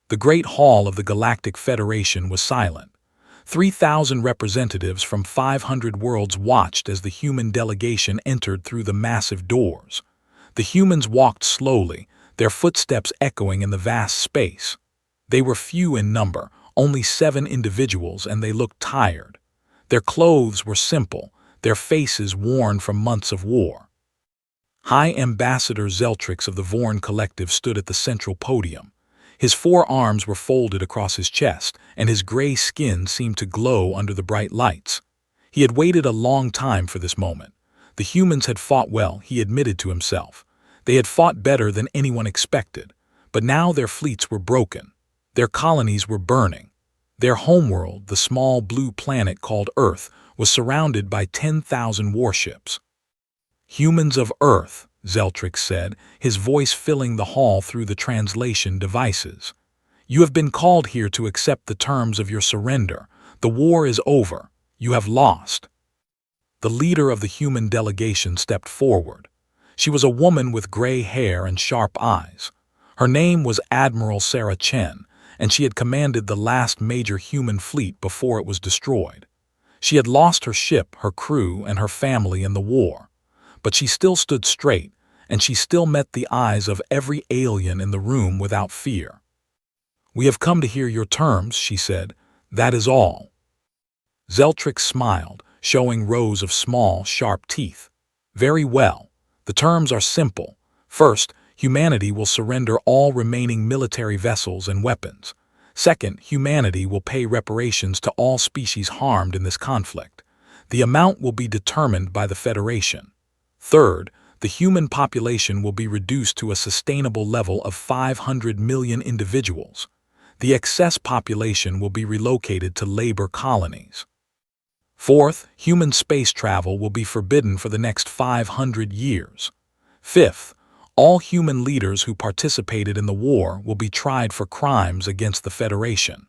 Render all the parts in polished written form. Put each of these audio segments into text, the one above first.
The Great Hall of the Galactic Federation was silent. 3,000 representatives from 500 worlds watched as the human delegation entered through the massive doors. The humans walked slowly, their footsteps echoing in the vast space. They were few in number, only 7 individuals, and they looked tired. Their clothes were simple, their faces worn from months of war. High Ambassador Zeltrix of the Vorn Collective stood at the central podium. His 4 arms were folded across his chest, and his gray skin seemed to glow under the bright lights. He had waited a long time for this moment. The humans had fought well, he admitted to himself. They had fought better than anyone expected, but now their fleets were broken. Their colonies were burning. Their homeworld, the small blue planet called Earth, was surrounded by 10,000 warships. "Humans of Earth," Zeltrix said, his voice filling the hall through the translation devices. "You have been called here to accept the terms of your surrender. The war is over. You have lost." The leader of the human delegation stepped forward. She was a woman with gray hair and sharp eyes. Her name was Admiral Sarah Chen, and she had commanded the last major human fleet before it was destroyed. She had lost her ship, her crew, and her family in the war. But she still stood straight, and she still met the eyes of every alien in the room without fear. "We have come to hear your terms," she said. "That is all." Zeltrix smiled, showing rows of small, sharp teeth. "Very well. The terms are simple. First, humanity will surrender all remaining military vessels and weapons. Second, humanity will pay reparations to all species harmed in this conflict. The amount will be determined by the Federation. Third, the human population will be reduced to a sustainable level of 500 million individuals. The excess population will be relocated to labor colonies. Fourth, human space travel will be forbidden for the next 500 years. Fifth, all human leaders who participated in the war will be tried for crimes against the Federation.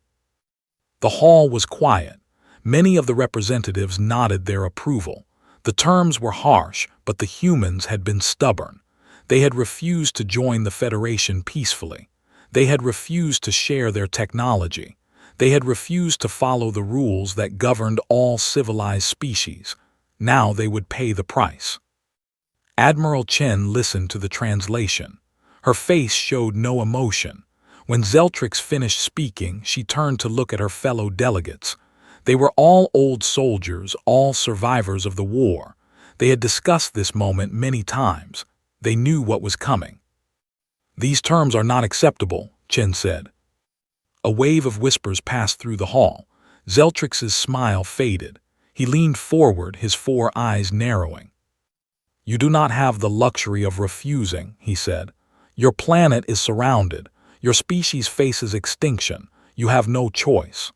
The hall was quiet. Many of the representatives nodded their approval. The terms were harsh, but the humans had been stubborn. They had refused to join the Federation peacefully. They had refused to share their technology. They had refused to follow the rules that governed all civilized species. Now they would pay the price. Admiral Chen listened to the translation. Her face showed no emotion. When Zeltrix finished speaking, she turned to look at her fellow delegates. They were all old soldiers, all survivors of the war. They had discussed this moment many times. They knew what was coming. "These terms are not acceptable," Chen said. A wave of whispers passed through the hall. Zeltrix's smile faded. He leaned forward, his 4 eyes narrowing. "You do not have the luxury of refusing," he said. "Your planet is surrounded. Your species faces extinction. You have no choice."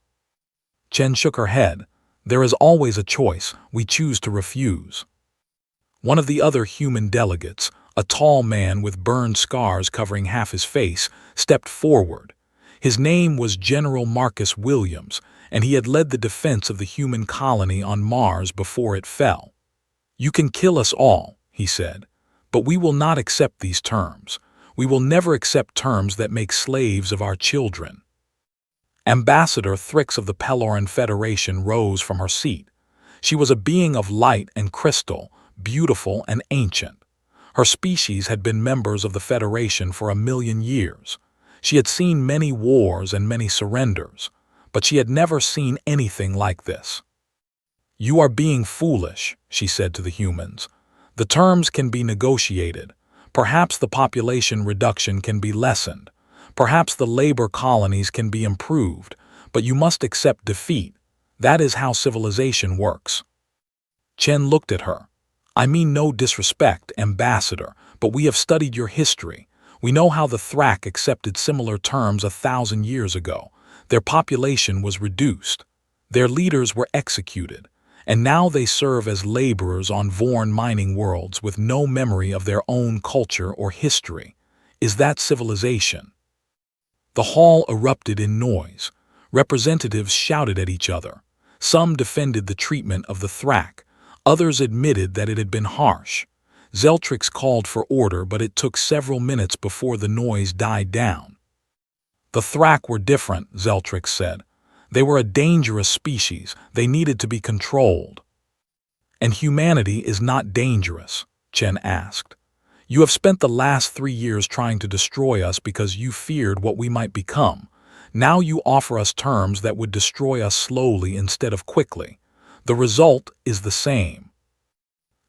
Chen shook her head. "There is always a choice. We choose to refuse." One of the other human delegates, a tall man with burned scars covering half his face, stepped forward. His name was General Marcus Williams, and he had led the defense of the human colony on Mars before it fell. "You can kill us all," he said, "but we will not accept these terms. We will never accept terms that make slaves of our children." Ambassador Thrix of the Peloran Federation rose from her seat. She was a being of light and crystal, beautiful and ancient. Her species had been members of the Federation for 1,000,000 years. She had seen many wars and many surrenders, but she had never seen anything like this. "You are being foolish," she said to the humans. "The terms can be negotiated. Perhaps the population reduction can be lessened. Perhaps the labor colonies can be improved, but you must accept defeat. That is how civilization works." Chen looked at her. "I mean no disrespect, Ambassador, but we have studied your history. We know how the Thrak accepted similar terms 1,000 years ago. Their population was reduced. Their leaders were executed, and now they serve as laborers on Vorn mining worlds with no memory of their own culture or history. Is that civilization?" The hall erupted in noise. Representatives shouted at each other. Some defended the treatment of the Thrak. Others admitted that it had been harsh. Zeltrix called for order, but it took several minutes before the noise died down. The Thrak were different, Zeltrix said. They were a dangerous species. They needed to be controlled. And humanity is not dangerous, Chen asked. You have spent the last 3 years trying to destroy us because you feared what we might become. Now you offer us terms that would destroy us slowly instead of quickly. The result is the same.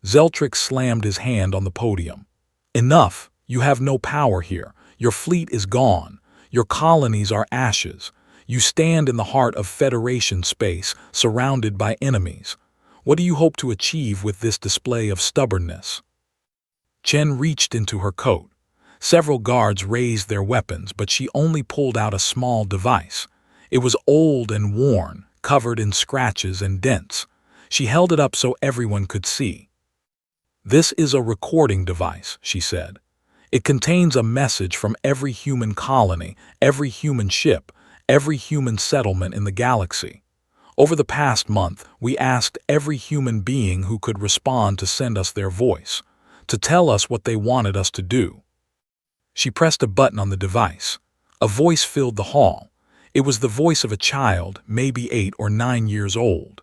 Zeltrix slammed his hand on the podium. Enough! You have no power here. Your fleet is gone. Your colonies are ashes. You stand in the heart of Federation space, surrounded by enemies. What do you hope to achieve with this display of stubbornness? Chen reached into her coat. Several guards raised their weapons, but she only pulled out a small device. It was old and worn, covered in scratches and dents. She held it up so everyone could see. This is a recording device, she said. It contains a message from every human colony, every human ship, every human settlement in the galaxy. Over the past month, we asked every human being who could respond to send us their voice, to tell us what they wanted us to do. She pressed a button on the device. A voice filled the hall. It was the voice of a child, maybe 8 or 9 years old.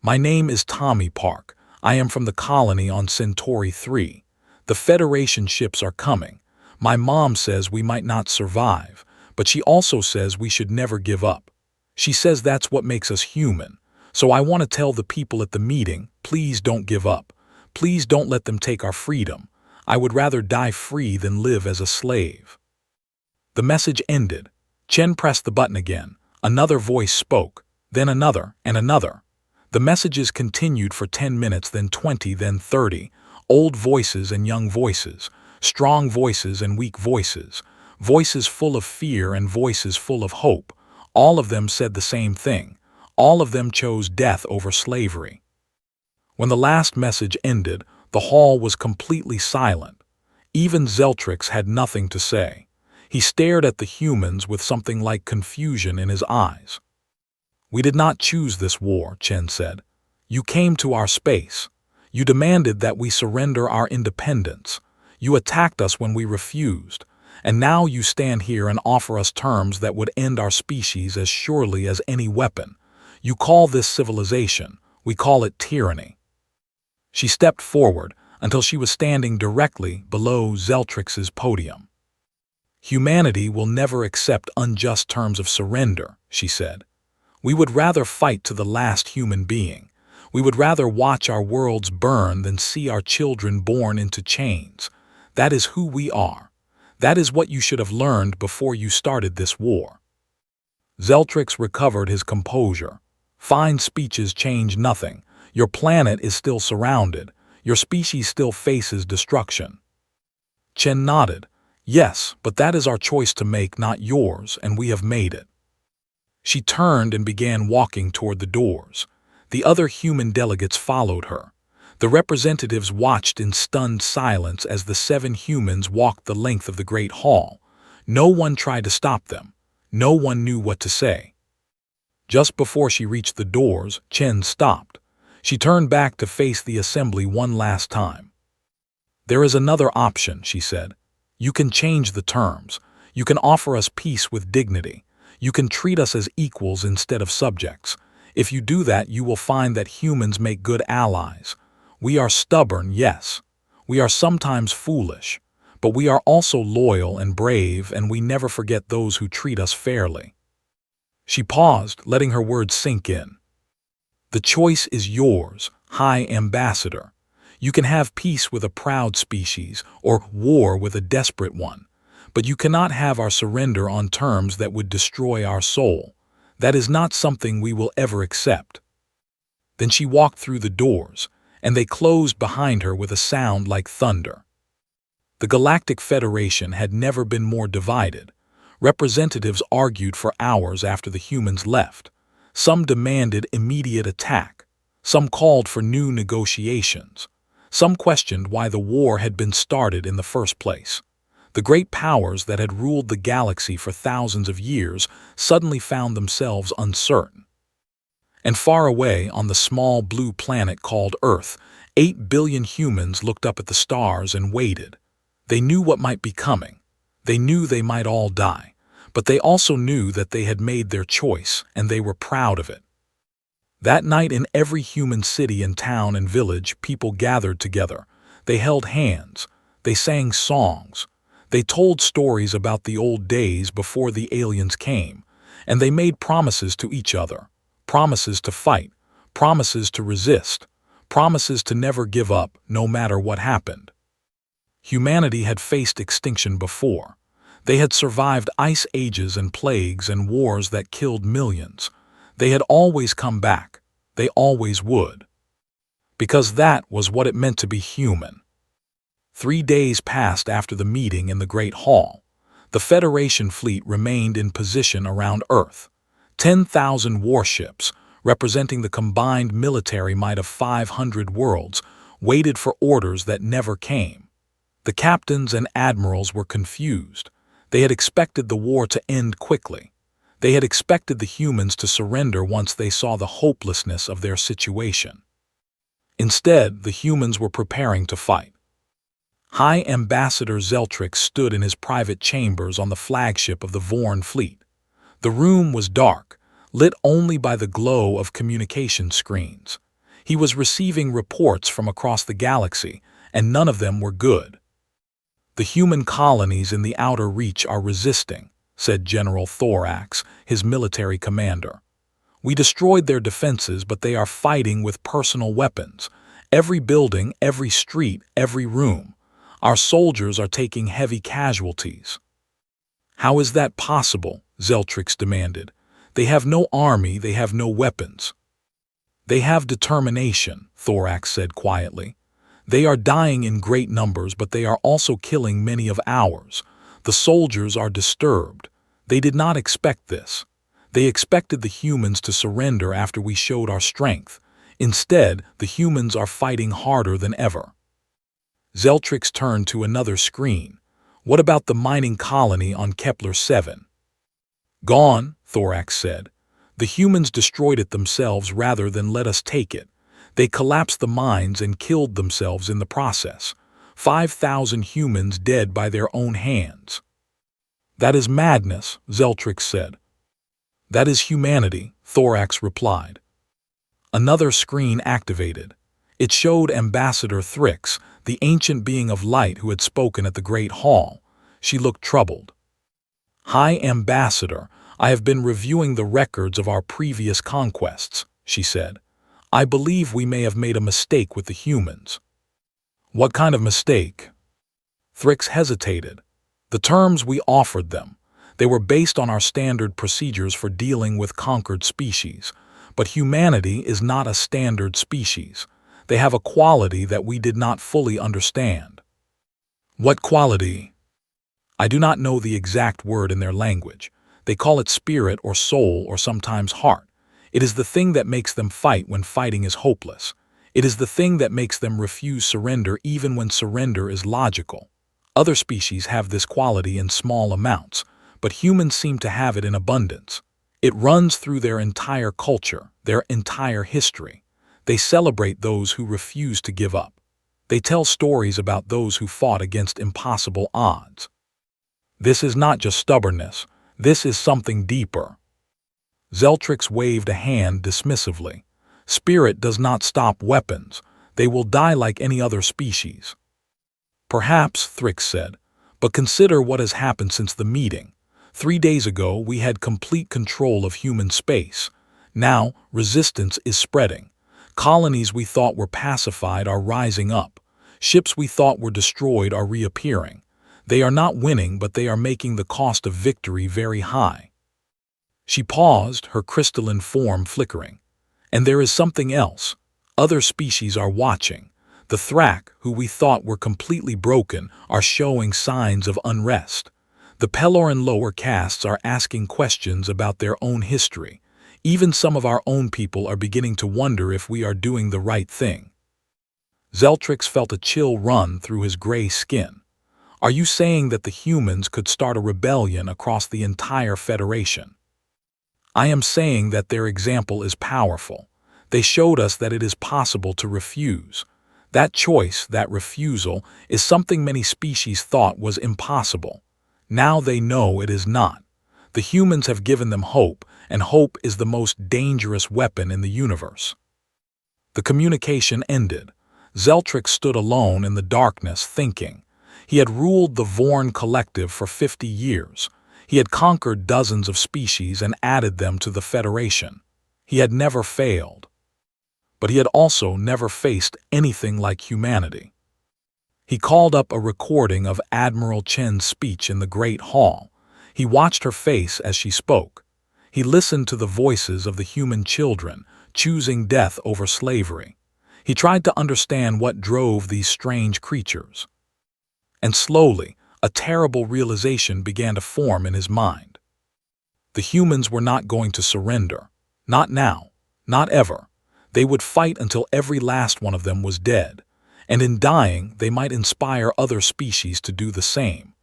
My name is Tommy Park. I am from the colony on Centauri 3. The Federation ships are coming. My mom says we might not survive, but she also says we should never give up. She says that's what makes us human. So I want to tell the people at the meeting, please don't give up. Please don't let them take our freedom. I would rather die free than live as a slave. The message ended. Chen pressed the button again. Another voice spoke, then another and another. The messages continued for 10 minutes, then 20, then 30. Old voices and young voices, strong voices and weak voices, voices full of fear and voices full of hope. All of them said the same thing. All of them chose death over slavery. When the last message ended, the hall was completely silent. Even Zeltrix had nothing to say. He stared at the humans with something like confusion in his eyes. We did not choose this war, Chen said. You came to our space. You demanded that we surrender our independence. You attacked us when we refused. And now you stand here and offer us terms that would end our species as surely as any weapon. You call this civilization. We call it tyranny. She stepped forward until she was standing directly below Zeltrix's podium. Humanity will never accept unjust terms of surrender, she said. We would rather fight to the last human being. We would rather watch our worlds burn than see our children born into chains. That is who we are. That is what you should have learned before you started this war. Zeltrix recovered his composure. Fine speeches change nothing. Your planet is still surrounded. Your species still faces destruction. Chen nodded. Yes, but that is our choice to make, not yours, and we have made it. She turned and began walking toward the doors. The other human delegates followed her. The representatives watched in stunned silence as the 7 humans walked the length of the great hall. No one tried to stop them. No one knew what to say. Just before she reached the doors, Chen stopped. She turned back to face the assembly one last time. There is another option, she said. You can change the terms. You can offer us peace with dignity. You can treat us as equals instead of subjects. If you do that, you will find that humans make good allies. We are stubborn, yes. We are sometimes foolish. But we are also loyal and brave, and we never forget those who treat us fairly. She paused, letting her words sink in. The choice is yours, High Ambassador. You can have peace with a proud species, or war with a desperate one. But you cannot have our surrender on terms that would destroy our soul. That is not something we will ever accept. Then she walked through the doors, and they closed behind her with a sound like thunder. The Galactic Federation had never been more divided. Representatives argued for hours after the humans left. Some demanded immediate attack. Some called for new negotiations. Some questioned why the war had been started in the first place. The great powers that had ruled the galaxy for thousands of years suddenly found themselves uncertain. And far away on the small blue planet called Earth, 8 billion humans looked up at the stars and waited. They knew what might be coming. They knew they might all die. but they also knew that they had made their choice, and they were proud of it. That night in every human city and town and village, people gathered together. They held hands. They sang songs. They told stories about the old days before the aliens came, and they made promises to each other, promises to fight, promises to resist, promises to never give up no matter what happened. Humanity had faced extinction before. They had survived ice ages and plagues and wars that killed millions. They had always come back. They always would. Because that was what it meant to be human. 3 days passed after the meeting in the Great Hall. The Federation fleet remained in position around Earth. 10,000 warships, representing the combined military might of 500 worlds, waited for orders that never came. The captains and admirals were confused. They had expected the war to end quickly. They had expected the humans to surrender once they saw the hopelessness of their situation. Instead, the humans were preparing to fight. High Ambassador Zeltrix stood in his private chambers on the flagship of the Vorn fleet. The room was dark, lit only by the glow of communication screens. He was receiving reports from across the galaxy, and none of them were good. "The human colonies in the outer reach are resisting," said General Thorax, his military commander. "We destroyed their defenses, but they are fighting with personal weapons. Every building, every street, every room. Our soldiers are taking heavy casualties." "How is that possible?" Zeltrix demanded. "They have no army, they have no weapons." "They have determination," Thorax said quietly. "They are dying in great numbers, but they are also killing many of ours. The soldiers are disturbed. They did not expect this. They expected the humans to surrender after we showed our strength. Instead, the humans are fighting harder than ever." Zeltrix turned to another screen. "What about the mining colony on Kepler 7? "Gone," Thorax said. "The humans destroyed it themselves rather than let us take it. They collapsed the mines and killed themselves in the process. 5,000 humans dead by their own hands." "That is madness," Zeltrix said. "That is humanity," Thorax replied. Another screen activated. It showed Ambassador Thrix, the ancient being of light who had spoken at the Great Hall. She looked troubled. "High Ambassador, I have been reviewing the records of our previous conquests," she said. "I believe we may have made a mistake with the humans." "What kind of mistake?" Thrix hesitated. "The terms we offered them. They were based on our standard procedures for dealing with conquered species. But humanity is not a standard species. They have a quality that we did not fully understand." "What quality?" "I do not know the exact word in their language. They call it spirit or soul or sometimes heart. It is the thing that makes them fight when fighting is hopeless. It is the thing that makes them refuse surrender even when surrender is logical. Other species have this quality in small amounts, but humans seem to have it in abundance. It runs through their entire culture, their entire history. They celebrate those who refuse to give up. They tell stories about those who fought against impossible odds. This is not just stubbornness. This is something deeper." Zeltrix waved a hand dismissively. "Spirit does not stop weapons. They will die like any other species." "Perhaps," Thrix said, "but consider what has happened since the meeting. 3 days ago, we had complete control of human space. Now, resistance is spreading. Colonies we thought were pacified are rising up. Ships we thought were destroyed are reappearing. They are not winning, but they are making the cost of victory very high." She paused, her crystalline form flickering. "And there is something else. Other species are watching. The Thrak, who we thought were completely broken, are showing signs of unrest. The Peloran lower castes are asking questions about their own history. Even some of our own people are beginning to wonder if we are doing the right thing." Zeltrix felt a chill run through his gray skin. "Are you saying that the humans could start a rebellion across the entire Federation?" "I am saying that their example is powerful. They showed us that it is possible to refuse. That choice, that refusal, is something many species thought was impossible. Now they know it is not. The humans have given them hope, and hope is the most dangerous weapon in the universe. The communication ended. Zeltrix stood alone in the darkness, thinking. He had ruled the Vorn Collective for 50 years. He had conquered dozens of species and added them to the Federation. He had never failed. But he had also never faced anything like humanity. He called up a recording of Admiral Chen's speech in the Great Hall. He watched her face as she spoke. He listened to the voices of the human children, choosing death over slavery. He tried to understand what drove these strange creatures. And slowly, a terrible realization began to form in his mind. The humans were not going to surrender. Not now. Not ever. They would fight until every last one of them was dead. And in dying, they might inspire other species to do the same.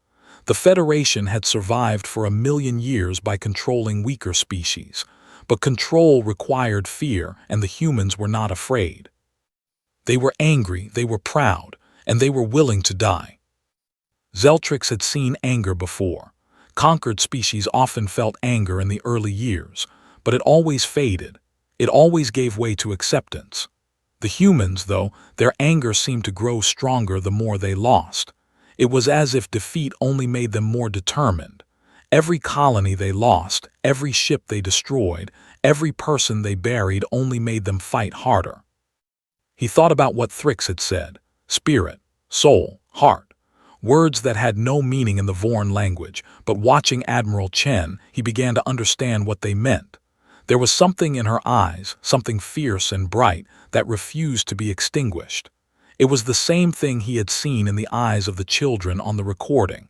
The Federation had survived for 1,000,000 years by controlling weaker species, but control required fear, and the humans were not afraid. They were angry, they were proud, and they were willing to die. Zeltrix had seen anger before. Conquered species often felt anger in the early years, but it always faded. It always gave way to acceptance. The humans, though, their anger seemed to grow stronger the more they lost. It was as if defeat only made them more determined. Every colony they lost, every ship they destroyed, every person they buried only made them fight harder. He thought about what Thrix had said: spirit, soul, heart. Words that had no meaning in the Vorn language, but watching Admiral Chen, he began to understand what they meant. There was something in her eyes, something fierce and bright, that refused to be extinguished. It was the same thing he had seen in the eyes of the children on the recording.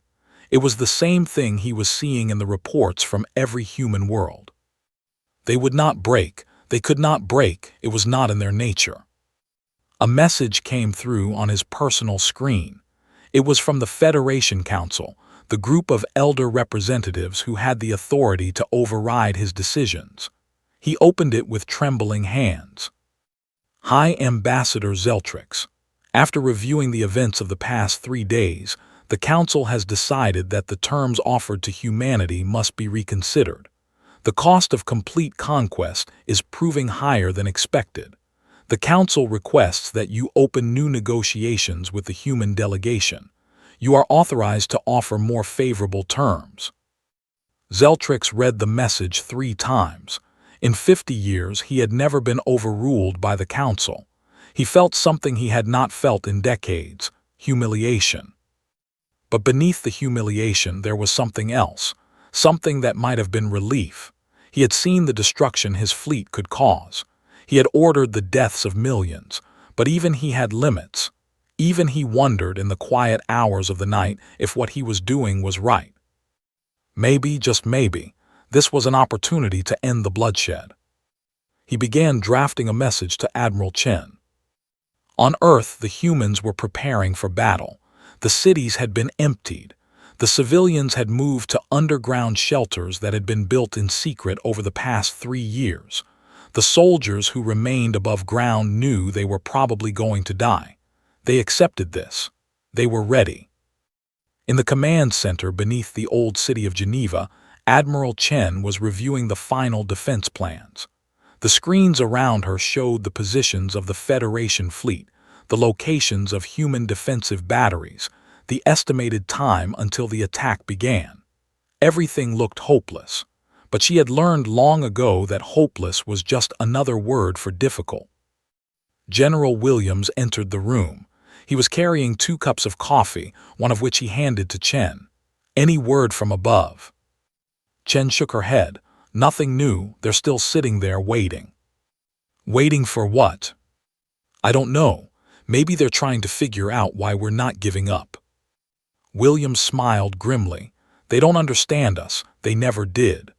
It was the same thing he was seeing in the reports from every human world. They would not break. They could not break. It was not in their nature. A message came through on his personal screen. It was from the Federation Council, the group of elder representatives who had the authority to override his decisions. He opened it with trembling hands. High Ambassador Zeltrix. After reviewing the events of the past 3 days, the Council has decided that the terms offered to humanity must be reconsidered. The cost of complete conquest is proving higher than expected. The Council requests that you open new negotiations with the human delegation. You are authorized to offer more favorable terms. Zeltrix read the message 3 times. In 50 years, he had never been overruled by the Council. He felt something he had not felt in decades: humiliation. But beneath the humiliation there was something else, something that might have been relief. He had seen the destruction his fleet could cause. He had ordered the deaths of millions, but even he had limits. Even he wondered in the quiet hours of the night if what he was doing was right. Maybe, just maybe, this was an opportunity to end the bloodshed. He began drafting a message to Admiral Chen. On Earth, the humans were preparing for battle. The cities had been emptied. The civilians had moved to underground shelters that had been built in secret over the past 3 years. The soldiers who remained above ground knew they were probably going to die. They accepted this. They were ready. In the command center beneath the old city of Geneva, Admiral Chen was reviewing the final defense plans. The screens around her showed the positions of the Federation fleet, the locations of human defensive batteries, the estimated time until the attack began. Everything looked hopeless, but she had learned long ago that hopeless was just another word for difficult. General Williams entered the room. He was carrying 2 cups of coffee, one of which he handed to Chen. Any word from above? Chen shook her head. Nothing new. They're still sitting there waiting. Waiting for what? I don't know. Maybe they're trying to figure out why we're not giving up. Williams smiled grimly. They don't understand us. They never did.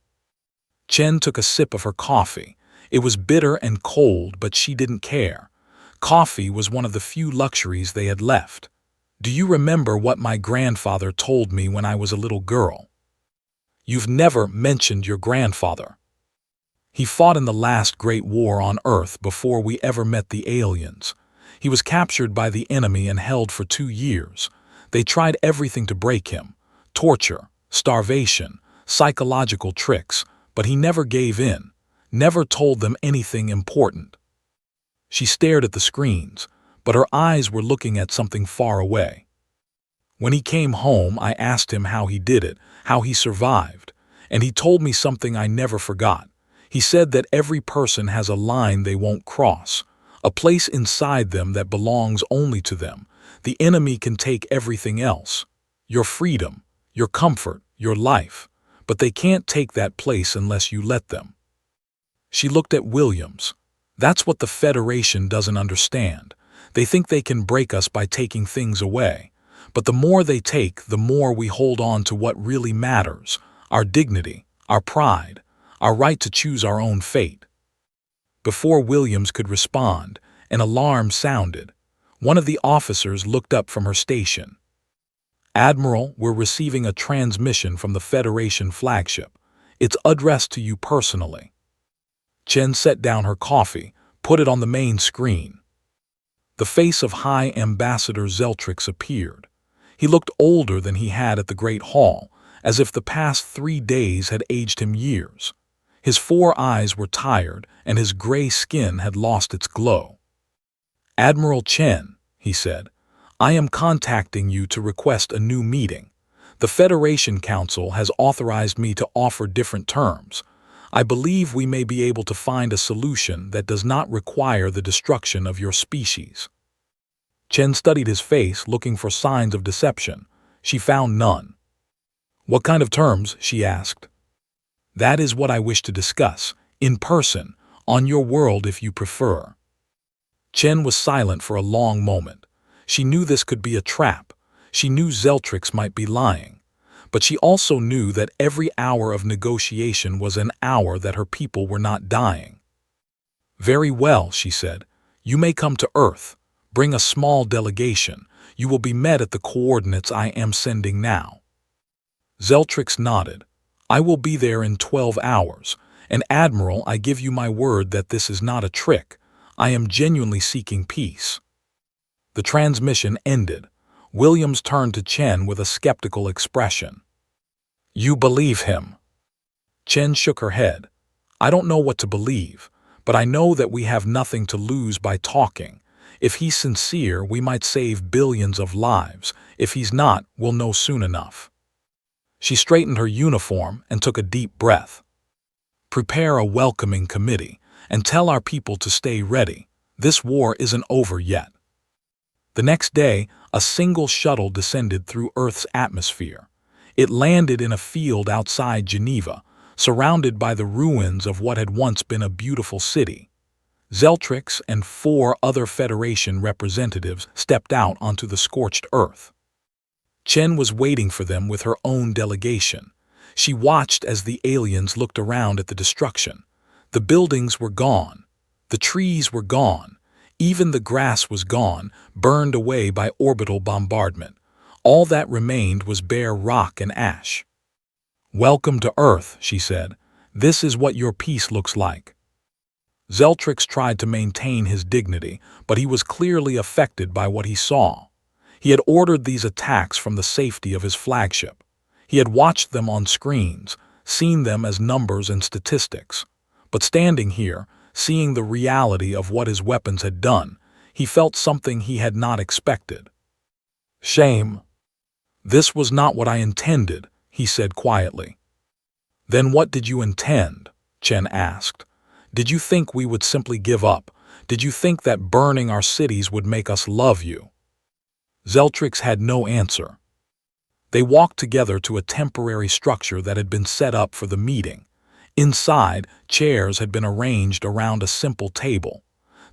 Chen took a sip of her coffee. It was bitter and cold, but she didn't care. Coffee was one of the few luxuries they had left. Do you remember what my grandfather told me when I was a little girl? You've never mentioned your grandfather. He fought in the last great war on Earth before we ever met the aliens. He was captured by the enemy and held for 2 years. They tried everything to break him: torture, starvation, psychological tricks, but he never gave in, never told them anything important. She stared at the screens, but her eyes were looking at something far away. When he came home, I asked him how he did it, how he survived, and he told me something I never forgot. He said that every person has a line they won't cross, a place inside them that belongs only to them. The enemy can take everything else, your freedom, your comfort, your life, but they can't take that place unless you let them. She looked at Williams. That's what the Federation doesn't understand. They think they can break us by taking things away. But the more they take, the more we hold on to what really matters, our dignity, our pride, our right to choose our own fate. Before Williams could respond, an alarm sounded. One of the officers looked up from her station. "Admiral, we're receiving a transmission from the Federation flagship. It's addressed to you personally." Chen set down her coffee, put it on the main screen. The face of High Ambassador Zeltrix appeared. He looked older than he had at the Great Hall, as if the past 3 days had aged him years. His 4 eyes were tired, and his gray skin had lost its glow. "Admiral Chen," he said, "I am contacting you to request a new meeting. The Federation Council has authorized me to offer different terms. I believe we may be able to find a solution that does not require the destruction of your species." Chen studied his face, looking for signs of deception. She found none. "What kind of terms?" she asked. "That is what I wish to discuss, in person, on your world if you prefer." Chen was silent for a long moment. She knew this could be a trap. She knew Zeltrix might be lying. But she also knew that every hour of negotiation was an hour that her people were not dying. "Very well," she said. "You may come to Earth. Bring a small delegation. You will be met at the coordinates I am sending now." Zeltrix nodded. "I will be there in 12 hours. And Admiral, I give you my word that this is not a trick. I am genuinely seeking peace." The transmission ended. Williams turned to Chen with a skeptical expression. "You believe him?" Chen shook her head. "I don't know what to believe, but I know that we have nothing to lose by talking. If he's sincere, we might save billions of lives. If he's not, we'll know soon enough." She straightened her uniform and took a deep breath. "Prepare a welcoming committee and tell our people to stay ready. This war isn't over yet." The next day, a single shuttle descended through Earth's atmosphere. It landed in a field outside Geneva, surrounded by the ruins of what had once been a beautiful city. Zeltrix and 4 other Federation representatives stepped out onto the scorched earth. Chen was waiting for them with her own delegation. She watched as the aliens looked around at the destruction. The buildings were gone. The trees were gone. Even the grass was gone, burned away by orbital bombardment. All that remained was bare rock and ash. "Welcome to Earth," she said. "This is what your peace looks like." Zeltrix tried to maintain his dignity, but he was clearly affected by what he saw. He had ordered these attacks from the safety of his flagship. He had watched them on screens, seen them as numbers and statistics. But standing here, seeing the reality of what his weapons had done, he felt something he had not expected. "Shame. This was not what I intended," he said quietly. "Then what did you intend?" Chen asked. "Did you think we would simply give up? Did you think that burning our cities would make us love you?" Zeltrix had no answer. They walked together to a temporary structure that had been set up for the meeting. Inside, chairs had been arranged around a simple table.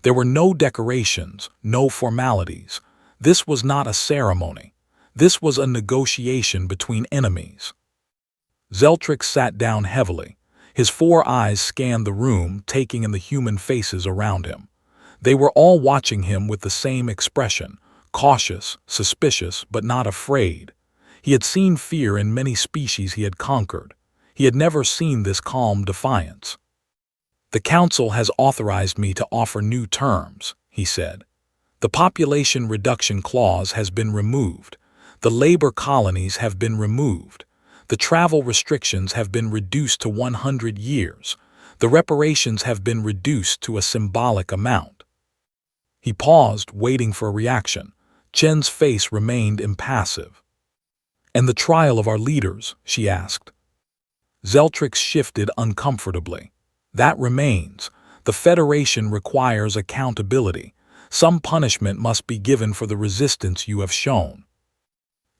There were no decorations, no formalities. This was not a ceremony. This was a negotiation between enemies. Zeltrix sat down heavily. His 4 eyes scanned the room, taking in the human faces around him. They were all watching him with the same expression, cautious, suspicious, but not afraid. He had seen fear in many species he had conquered. He had never seen this calm defiance. "The Council has authorized me to offer new terms," he said. "The population reduction clause has been removed. The labor colonies have been removed. The travel restrictions have been reduced to 100 years. The reparations have been reduced to a symbolic amount. He paused, waiting for a reaction. Chen's face remained impassive. "And the trial of our leaders?" she asked. Zeltrix shifted uncomfortably. "That remains. The Federation requires accountability. Some punishment must be given for the resistance you have shown."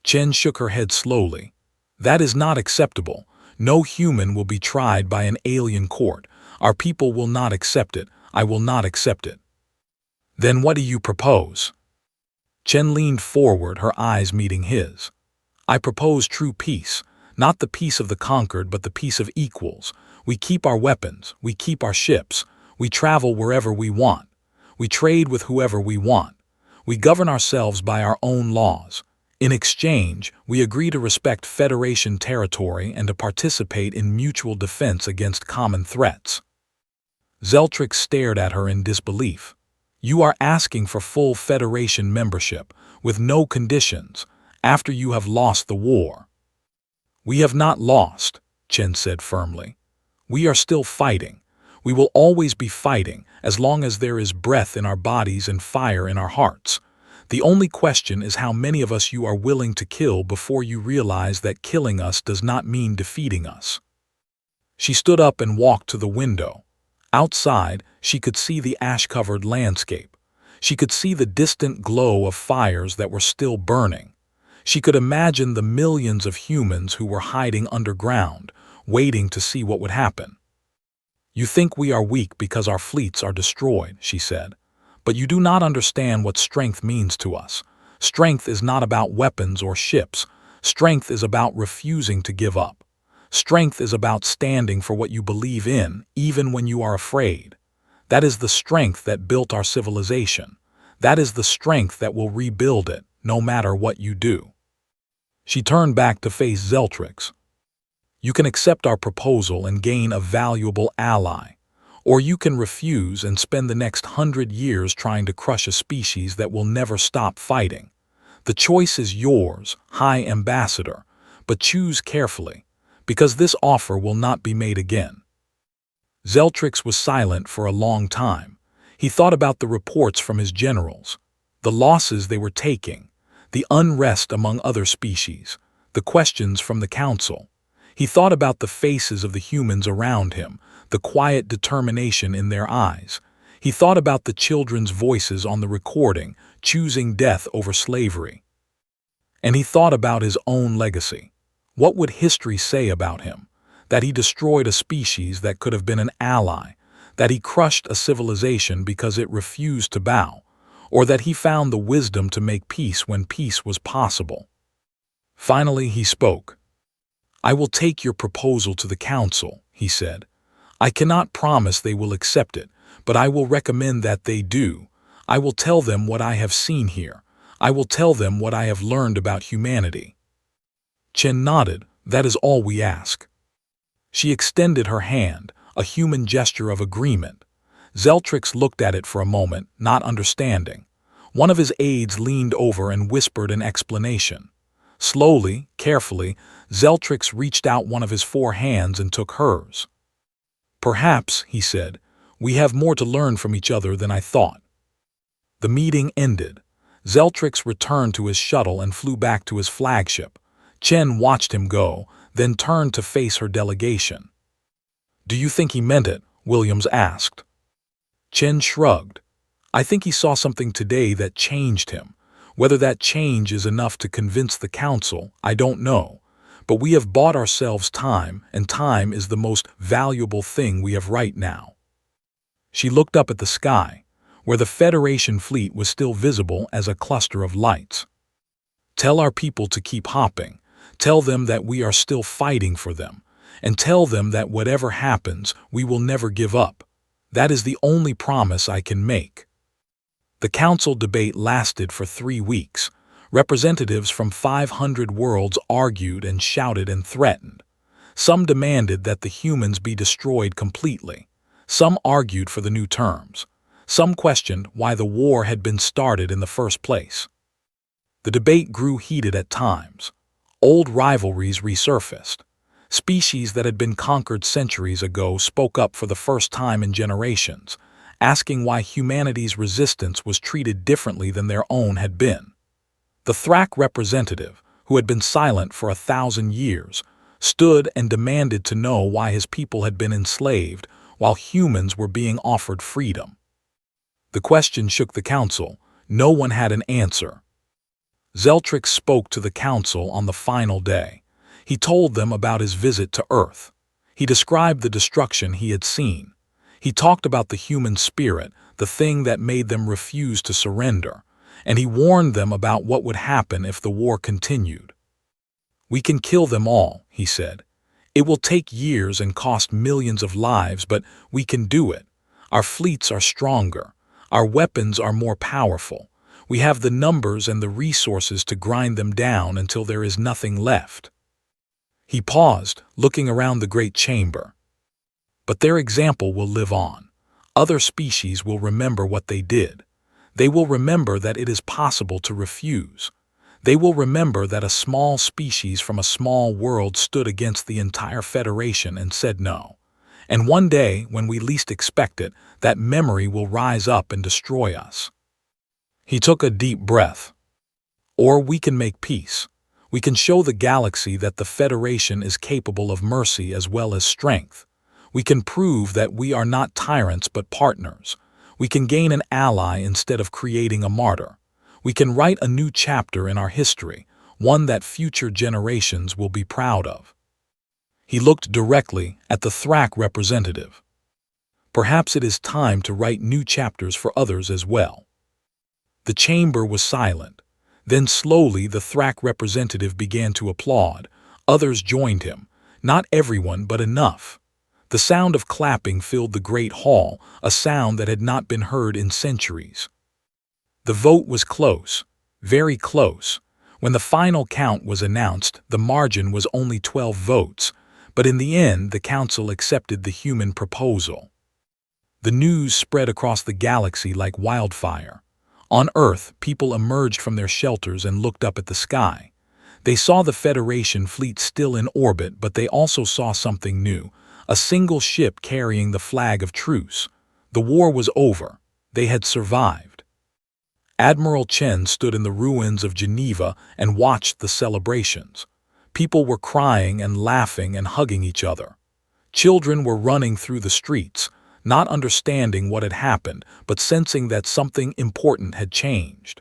Chen shook her head slowly. "That is not acceptable. No human will be tried by an alien court. Our people will not accept it. I will not accept it." "Then what do you propose?" Chen leaned forward, her eyes meeting his. "I propose true peace. Not the peace of the conquered, but the peace of equals. We keep our weapons. We keep our ships. We travel wherever we want. We trade with whoever we want. We govern ourselves by our own laws. In exchange, we agree to respect Federation territory and to participate in mutual defense against common threats." Zeltrix stared at her in disbelief. "You are asking for full Federation membership, with no conditions, after you have lost the war." "We have not lost," Chen said firmly. "We are still fighting. We will always be fighting, as long as there is breath in our bodies and fire in our hearts. The only question is how many of us you are willing to kill before you realize that killing us does not mean defeating us." She stood up and walked to the window. Outside, she could see the ash-covered landscape. She could see the distant glow of fires that were still burning. She could imagine the millions of humans who were hiding underground, waiting to see what would happen. "You think we are weak because our fleets are destroyed," she said. "But you do not understand what strength means to us. Strength is not about weapons or ships. Strength is about refusing to give up. Strength is about standing for what you believe in, even when you are afraid. That is the strength that built our civilization. That is the strength that will rebuild it, no matter what you do." She turned back to face Zeltrix. "You can accept our proposal and gain a valuable ally. Or you can refuse and spend the next 100 years trying to crush a species that will never stop fighting. The choice is yours, High Ambassador, but choose carefully, because this offer will not be made again." Zeltrix was silent for a long time. He thought about the reports from his generals, the losses they were taking, the unrest among other species, the questions from the council. He thought about the faces of the humans around him, the quiet determination in their eyes. He thought about the children's voices on the recording, choosing death over slavery. And he thought about his own legacy. What would history say about him? That he destroyed a species that could have been an ally, that he crushed a civilization because it refused to bow, or that he found the wisdom to make peace when peace was possible. Finally, he spoke. "I will take your proposal to the council," he said. "I cannot promise they will accept it, but I will recommend that they do. I will tell them what I have seen here. I will tell them what I have learned about humanity." Chen nodded. "That is all we ask." She extended her hand, a human gesture of agreement. Zeltrix looked at it for a moment, not understanding. One of his aides leaned over and whispered an explanation. Slowly, carefully, Zeltrix reached out one of his 4 hands and took hers. "Perhaps," he said, "we have more to learn from each other than I thought." The meeting ended. Zeltrix returned to his shuttle and flew back to his flagship. Chen watched him go, then turned to face her delegation. "Do you think he meant it?" Williams asked. Chen shrugged. "I think he saw something today that changed him. Whether that change is enough to convince the council, I don't know. But we have bought ourselves time, and time is the most valuable thing we have right now." She looked up at the sky, where the Federation fleet was still visible as a cluster of lights. "Tell our people to keep hopping. Tell them that we are still fighting for them. And tell them that whatever happens, we will never give up. That is the only promise I can make." The council debate lasted for 3 weeks. Representatives from 500 worlds argued and shouted and threatened. Some demanded that the humans be destroyed completely. Some argued for the new terms. Some questioned why the war had been started in the first place. The debate grew heated at times. Old rivalries resurfaced. Species that had been conquered centuries ago spoke up for the first time in generations, asking why humanity's resistance was treated differently than their own had been. The Thrak representative, who had been silent for 1,000 years, stood and demanded to know why his people had been enslaved while humans were being offered freedom. The question shook the council. No one had an answer. Zeltrix spoke to the council on the final day. He told them about his visit to Earth. He described the destruction he had seen. He talked about the human spirit, the thing that made them refuse to surrender, and he warned them about what would happen if the war continued. "We can kill them all," he said. "It will take years and cost millions of lives, but we can do it. Our fleets are stronger. Our weapons are more powerful. We have the numbers and the resources to grind them down until there is nothing left." He paused, looking around the great chamber. "But their example will live on. Other species will remember what they did. They will remember that it is possible to refuse. They will remember that a small species from a small world stood against the entire Federation and said no. And one day, when we least expect it, that memory will rise up and destroy us." He took a deep breath. "Or we can make peace. We can show the galaxy that the Federation is capable of mercy as well as strength. We can prove that we are not tyrants but partners. We can gain an ally instead of creating a martyr. We can write a new chapter in our history, one that future generations will be proud of." He looked directly at the Thrak representative. "Perhaps it is time to write new chapters for others as well." The chamber was silent. Then slowly the Thrak representative began to applaud. Others joined him. Not everyone, but enough. The sound of clapping filled the great hall, a sound that had not been heard in centuries. The vote was close, very close. When the final count was announced, the margin was only 12 votes, but in the end the council accepted the human proposal. The news spread across the galaxy like wildfire. On Earth, people emerged from their shelters and looked up at the sky. They saw the Federation fleet still in orbit, but they also saw something new, a single ship carrying the flag of truce. The war was over. They had survived. Admiral Chen stood in the ruins of Geneva and watched the celebrations. People were crying and laughing and hugging each other. Children were running through the streets, not understanding what had happened, but sensing that something important had changed.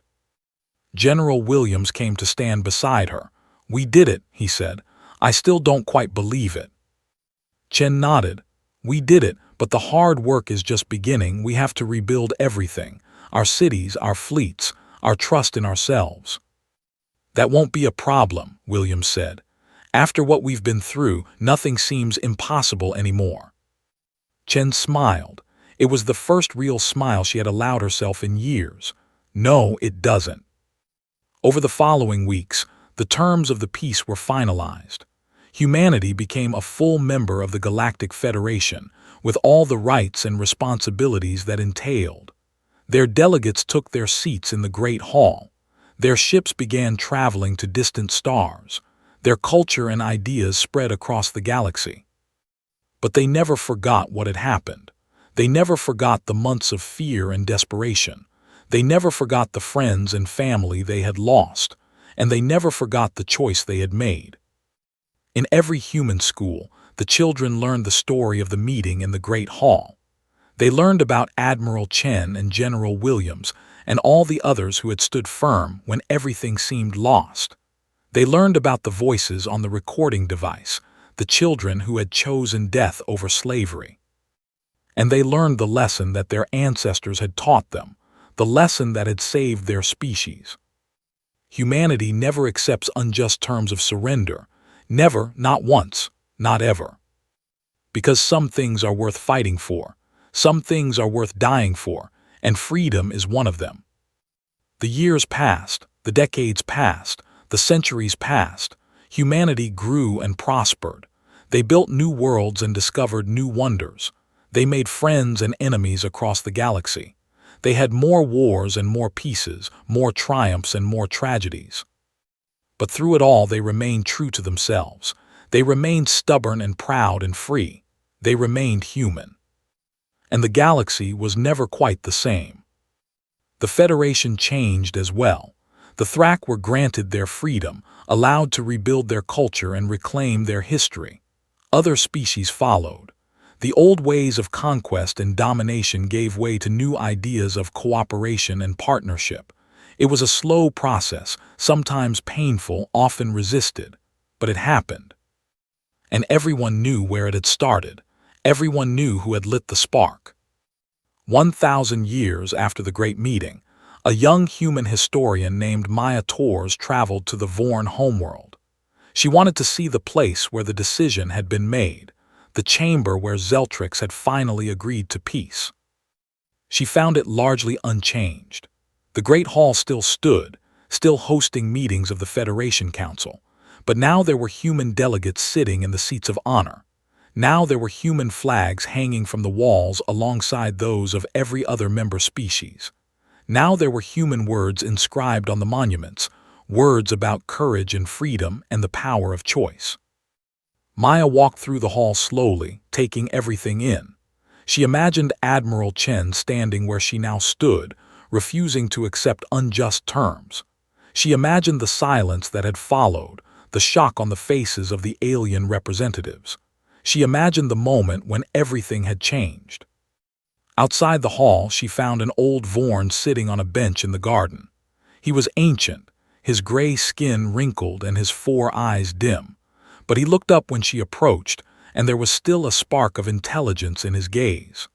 General Williams came to stand beside her. "We did it," he said. "I still don't quite believe it." Chen nodded. "We did it, but the hard work is just beginning. We have to rebuild everything. Our cities, our fleets, our trust in ourselves." "That won't be a problem," Williams said. "After what we've been through, nothing seems impossible anymore." Chen smiled. It was the first real smile she had allowed herself in years. "No, it doesn't." Over the following weeks, the terms of the peace were finalized. Humanity became a full member of the Galactic Federation, with all the rights and responsibilities that entailed. Their delegates took their seats in the Great Hall. Their ships began traveling to distant stars. Their culture and ideas spread across the galaxy. But they never forgot what had happened. They never forgot the months of fear and desperation. They never forgot the friends and family they had lost, and they never forgot the choice they had made. In every human school, the children learned the story of the meeting in the Great Hall. They learned about Admiral Chen and General Williams and all the others who had stood firm when everything seemed lost. They learned about the voices on the recording device, the children who had chosen death over slavery. And they learned the lesson that their ancestors had taught them, the lesson that had saved their species. Humanity never accepts unjust terms of surrender. Never, not once, not ever. Because some things are worth fighting for, some things are worth dying for, and freedom is one of them. The years passed, the decades passed, the centuries passed. Humanity grew and prospered. They built new worlds and discovered new wonders. They made friends and enemies across the galaxy. They had more wars and more peaces, more triumphs and more tragedies. But through it all, they remained true to themselves. They remained stubborn and proud and free. They remained human. And the galaxy was never quite the same. The Federation changed as well. The Thrak were granted their freedom, allowed to rebuild their culture and reclaim their history. Other species followed. The old ways of conquest and domination gave way to new ideas of cooperation and partnership. It was a slow process, sometimes painful, often resisted, but it happened. And everyone knew where it had started. Everyone knew who had lit the spark. 1,000 years after the Great Meeting, a young human historian named Maya Torres traveled to the Vorn homeworld. She wanted to see the place where the decision had been made, the chamber where Zeltrix had finally agreed to peace. She found it largely unchanged. The Great Hall still stood, still hosting meetings of the Federation Council, but now there were human delegates sitting in the seats of honor. Now there were human flags hanging from the walls alongside those of every other member species. Now there were human words inscribed on the monuments, words about courage and freedom and the power of choice. Maya walked through the hall slowly, taking everything in. She imagined Admiral Chen standing where she now stood, refusing to accept unjust terms. She imagined the silence that had followed, the shock on the faces of the alien representatives. She imagined the moment when everything had changed. Outside the hall, she found an old Vorn sitting on a bench in the garden. He was ancient, his gray skin wrinkled and his 4 eyes dim. But he looked up when she approached, and there was still a spark of intelligence in his gaze.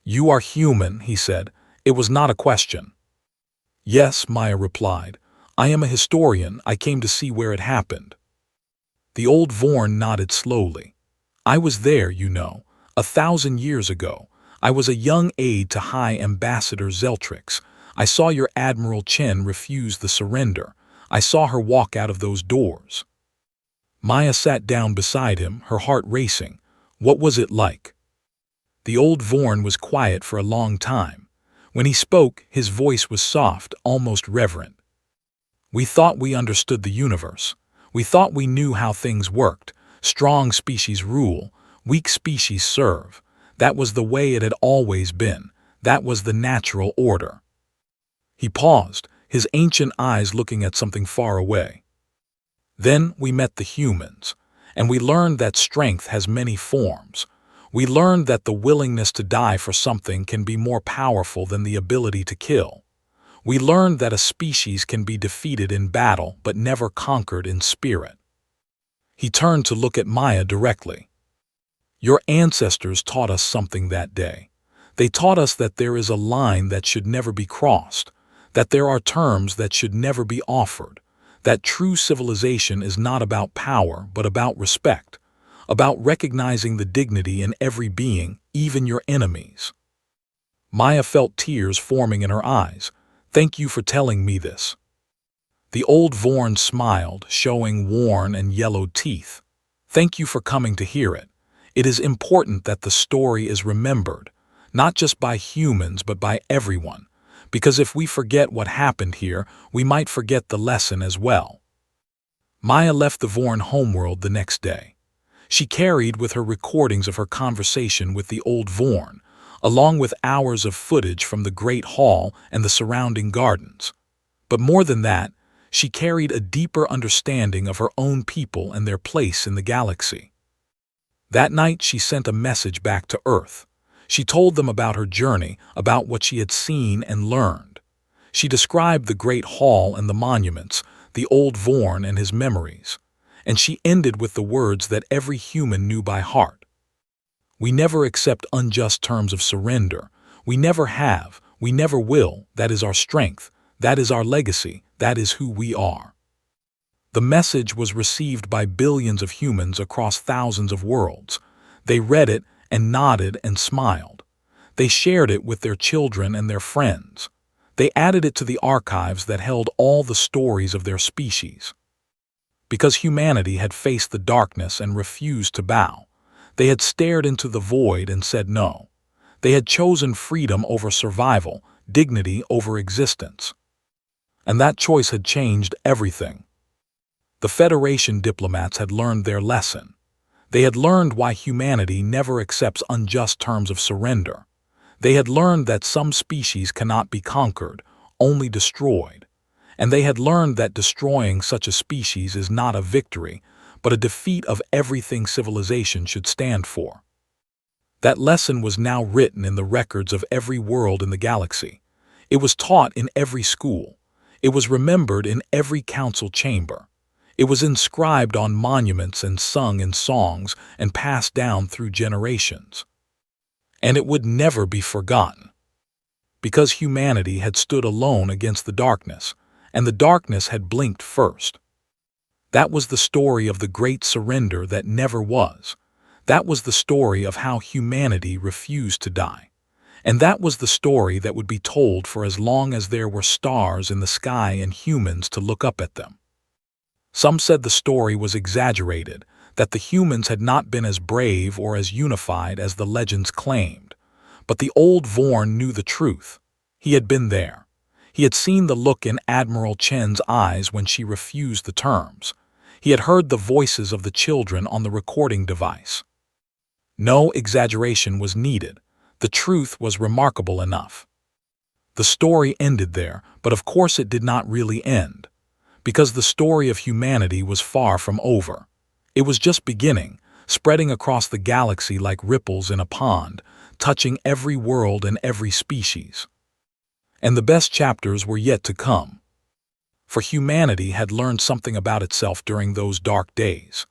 "You are human," he said. It was not a question. "Yes," Maya replied. "I am a historian. I came to see where it happened." The old Vorn nodded slowly. "I was there, you know, 1,000 years ago. I was a young aide to High Ambassador Zeltrix. I saw your Admiral Chen refuse the surrender. I saw her walk out of those doors." Maya sat down beside him, her heart racing. What was it like? The old Vorn was quiet for a long time. When he spoke, his voice was soft, almost reverent. "We thought we understood the universe. We thought we knew how things worked. Strong species rule, weak species serve. That was the way it had always been. That was the natural order." He paused, his ancient eyes looking at something far away. "Then we met the humans, and we learned that strength has many forms. We learned that the willingness to die for something can be more powerful than the ability to kill. We learned that a species can be defeated in battle but never conquered in spirit." He turned to look at Maya directly. "Your ancestors taught us something that day. They taught us that there is a line that should never be crossed, that there are terms that should never be offered, that true civilization is not about power but about respect, about recognizing the dignity in every being, even your enemies." Maya felt tears forming in her eyes. "Thank you for telling me this." The old Vorn smiled, showing worn and yellowed teeth. "Thank you for coming to hear it. It is important that the story is remembered, not just by humans but by everyone, because if we forget what happened here, we might forget the lesson as well." Maya left the Vorn homeworld the next day. She carried with her recordings of her conversation with the old Vorn, along with hours of footage from the Great Hall and the surrounding gardens. But more than that, she carried a deeper understanding of her own people and their place in the galaxy. That night she sent a message back to Earth. She told them about her journey, about what she had seen and learned. She described the Great Hall and the monuments, the old Vorn and his memories. And she ended with the words that every human knew by heart. "We never accept unjust terms of surrender. We never have. We never will. That is our strength. That is our legacy. That is who we are." The message was received by billions of humans across thousands of worlds. They read it and nodded and smiled. They shared it with their children and their friends. They added it to the archives that held all the stories of their species. Because humanity had faced the darkness and refused to bow. They had stared into the void and said no. They had chosen freedom over survival, dignity over existence. And that choice had changed everything. The Federation diplomats had learned their lesson. They had learned why humanity never accepts unjust terms of surrender. They had learned that some species cannot be conquered, only destroyed. And they had learned that destroying such a species is not a victory, but a defeat of everything civilization should stand for. That lesson was now written in the records of every world in the galaxy. It was taught in every school. It was remembered in every council chamber. It was inscribed on monuments and sung in songs and passed down through generations. And it would never be forgotten. Because humanity had stood alone against the darkness, and the darkness had blinked first. That was the story of the great surrender that never was. That was the story of how humanity refused to die. And that was the story that would be told for as long as there were stars in the sky and humans to look up at them. Some said the story was exaggerated, that the humans had not been as brave or as unified as the legends claimed. But the old Vorn knew the truth. He had been there. He had seen the look in Admiral Chen's eyes when she refused the terms. He had heard the voices of the children on the recording device. No exaggeration was needed. The truth was remarkable enough. The story ended there, but of course it did not really end. Because the story of humanity was far from over. It was just beginning, spreading across the galaxy like ripples in a pond, touching every world and every species. And the best chapters were yet to come. For humanity had learned something about itself during those dark days.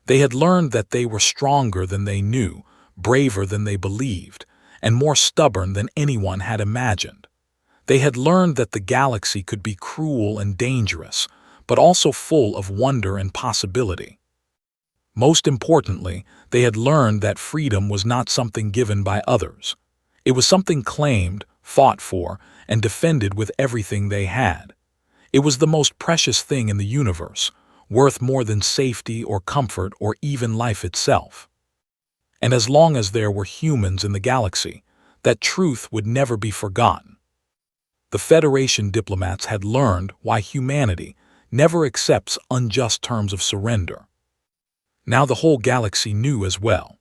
They had learned that they were stronger than they knew, braver than they believed, and more stubborn than anyone had imagined. They had learned that the galaxy could be cruel and dangerous, but also full of wonder and possibility. Most importantly, they had learned that freedom was not something given by others. It was something claimed, fought for, and defended with everything they had. It was the most precious thing in the universe, worth more than safety or comfort or even life itself. And as long as there were humans in the galaxy, that truth would never be forgotten. The Federation diplomats had learned why humanity never accepts unjust terms of surrender. Now the whole galaxy knew as well.